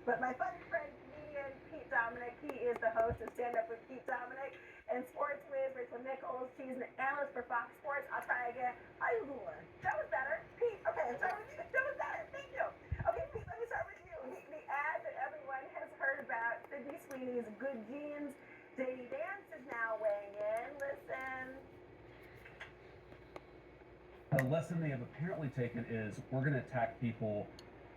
But my funny friend, comedian Pete Dominic, he is the host of Stand Up with Pete Dominic. And sports with Rachel Nichols. She's an analyst for Fox Sports. I'll try again. How you doing? That was better. Pete, okay, I'm sorry. That was better. Thank you. Okay, Pete, let me start with you. The ad that everyone has heard about, Sydney Sweeney's Good Genes. J D Vance is now weighing in. Listen. The lesson they have apparently taken is we're going to attack people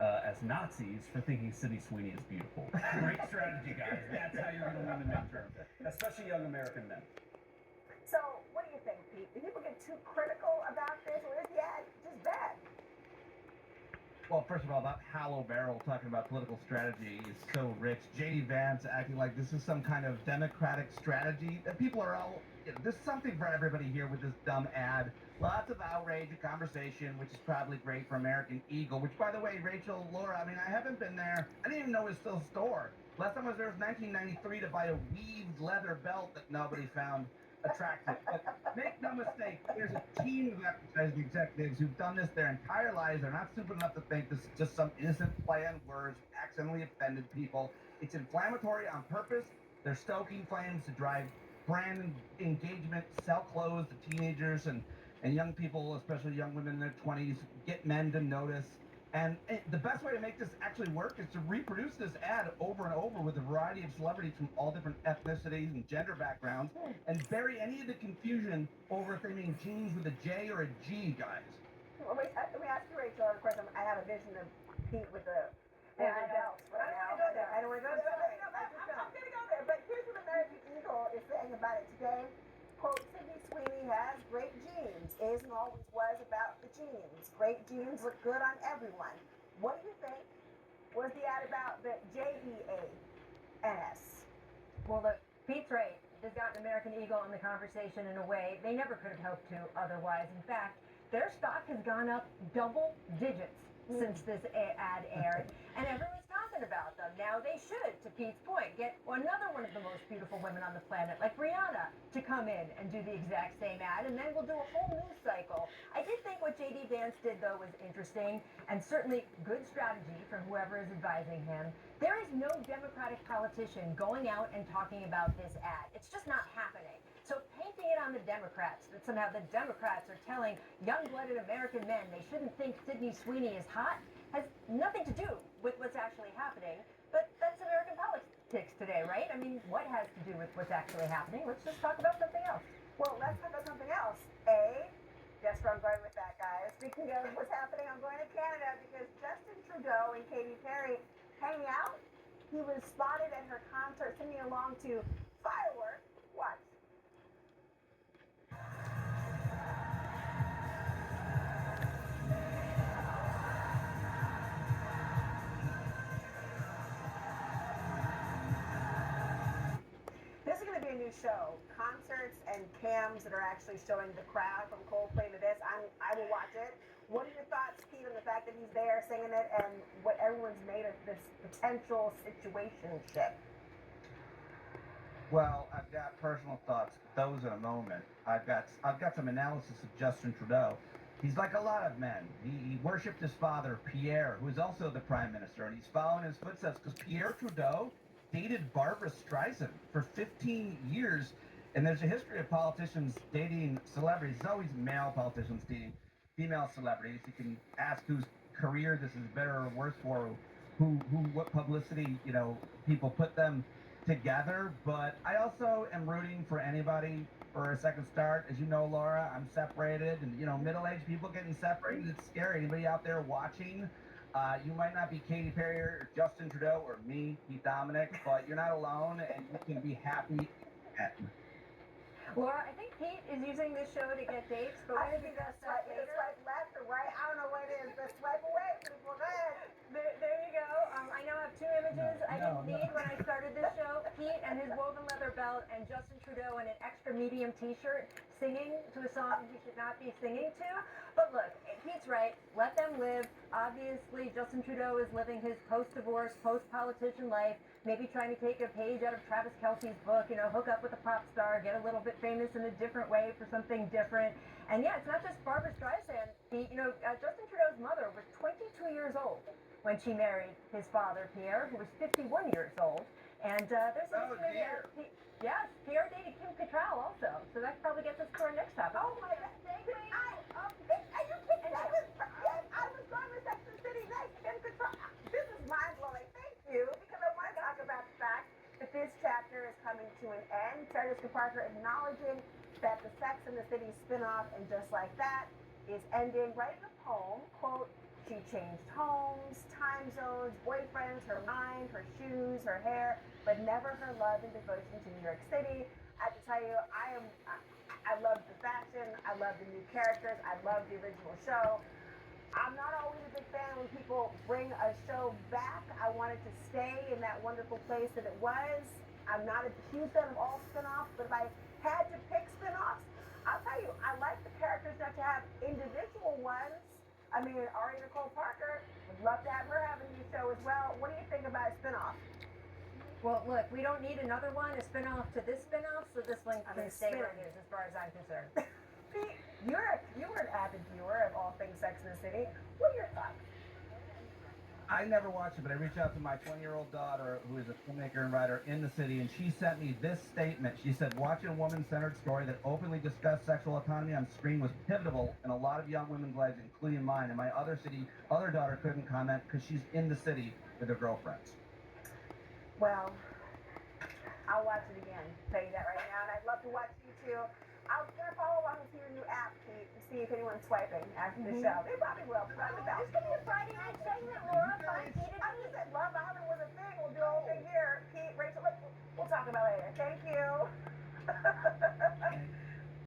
as Nazis for thinking Sydney Sweeney is beautiful. Great strategy, guys. That's how you're going to win the midterm, especially young American men. So, what do you think, Pete? Do people get too critical about this, or is the ad just bad? Well, first of all, that hollow barrel talking about political strategy is so rich. J D Vance acting like this is some kind of democratic strategy. People are all, there's something for everybody here with this dumb ad. Lots of outrage and conversation, which is probably great for American Eagle, which, by the way, Rachel, Laura, I mean, I haven't been there. I didn't even know it was still a store. Last time I was there was 1993 to buy a weaved leather belt that nobody found attractive. But make no mistake, there's a team of advertising executives who've done this their entire lives. They're not stupid enough to think this is just some innocent play on words, accidentally offended people. It's inflammatory on purpose. They're stoking flames to drive brand engagement, sell clothes to teenagers and young people, especially young women in their 20s, get men to notice. And the best way to make this actually work is to reproduce this ad over and over with a variety of celebrities from all different ethnicities and gender backgrounds, and bury any of the confusion over if they mean jeans with a J or a G, guys. Well, wait, let me ask you, Rachel. Of course, I have a vision of Pete with the belt. I don't want to go there. I don't want to go there. I'm going to go there. But here's what American Eagle is saying about it today. Quote, Sydney Sweeney has great genes. Is and always was about the genes. Great genes look good on everyone. What do you think? Was the ad about the Jeans? Well, look, Pete's right. They've gotten American Eagle in the conversation in a way they never could have hoped to otherwise. In fact, their stock has gone up double digits since this ad aired, and everyone's talking about them. Now they should, to Pete's point, get another one of the most beautiful women on the planet, like Rihanna, to come in and do the exact same ad, and then we'll do a whole news cycle. I did think what J D Vance did, though, was interesting, and certainly good strategy from whoever is advising him. There is no Democratic politician going out and talking about this ad. It's just not happening. So painting it on the Democrats, that somehow the Democrats are telling young-blooded American men they shouldn't think Sydney Sweeney is hot, has nothing to do with what's actually happening. But that's American politics today, right? I mean, what has to do with what's actually happening? Let's just talk about something else. Well, let's talk about something else. Guess where I'm going with that, guys. Speaking of what's happening, I'm going to Canada because Justin Trudeau and Katy Perry hanging out. He was spotted at her concert singing along to Firework. Watch. This is going to be a new show. Concerts and cams that are actually showing the crowd from Coldplay to this. I will watch it. What are your thoughts, Pete, on the fact that he's there singing it and what everyone's made of this potential situationship? Well, I've got personal thoughts. Those in a moment. I've got some analysis of Justin Trudeau. He's like a lot of men. He worshipped his father, Pierre, who is also the prime minister, and he's following his footsteps because Pierre Trudeau dated Barbara Streisand for 15 years. And there's a history of politicians dating celebrities. It's always male politicians dating female celebrities. You can ask whose career this is better or worse for, what publicity, people put them together. But I also am rooting for anybody for a second start. As you know, Laura, I'm separated, and middle-aged people getting separated, it's scary. Anybody out there watching? You might not be Katy Perry or Justin Trudeau or me, Pete Dominic, but you're not alone, and you can be happy. Laura, I think Pete is using this show to get dates, but I we'll think discuss that's that swipe, later. swipe left or right. I don't know what it is, but swipe away, people. Go ahead. There you go. I now have two images I didn't need when I started this show. Pete and his woven leather belt, and Justin Trudeau in an extra medium t-shirt singing to a song he should not be singing to. But look, Pete's right. Let them live. Obviously, Justin Trudeau is living his post-divorce, post-politician life, maybe trying to take a page out of Travis Kelce's book, hook up with a pop star, get a little bit famous in a different way for something different. And yeah, it's not just Barbara Streisand. Justin Trudeau's mother was 22 years old when she married his father, Pierre, who was 51 years old. And there's some dear. yes, Pierre dated Kim Cattrall also. So that probably gets us to our next topic. Oh my God. Are you kidding? That was, yes, I was going to Sex and the City next. Kim Cattrall. This is mind blowing. Thank you. Because I want to talk about the fact that this chapter is coming to an end. Sarah Jessica Parker acknowledging that the Sex and the City spinoff and Just Like That is ending, writing a poem, quote, she changed homes, time zones, boyfriends, her mind, her shoes, her hair, but never her love and devotion to New York City. I have to tell you, I love the fashion, I love the new characters, I love the original show. I'm not always a big fan when people bring a show back. I want it to stay in that wonderful place that it was. I'm not a huge fan of all spin-offs, but if I had to pick spin-offs, I'll tell you, I like the characters not to have individual ones. I mean, Ari Nicole Parker, would love to have her have a new show as well. What do you think about a spin-off? Well, look, we don't need another one, a spin-off to this spin-off, so this one can stay where it is as far as I'm concerned. Pete, you were an avid viewer of all things Sex and the City. What are your thoughts? I never watched it, but I reached out to my 20-year-old daughter, who is a filmmaker and writer in the city, and she sent me this statement. She said, watching a woman-centered story that openly discussed sexual autonomy on screen was pivotal in a lot of young women's lives, including mine. And my other daughter couldn't comment because she's in the city with her girlfriends. Well, I'll watch it again. Tell you that right now, and I'd love to watch you too. I'm gonna follow along with your new app, Pete, to see if anyone's swiping after the show. They probably will. It's gonna be a Friday night segment, Laura. Fine, Pete. I just said Love Island was a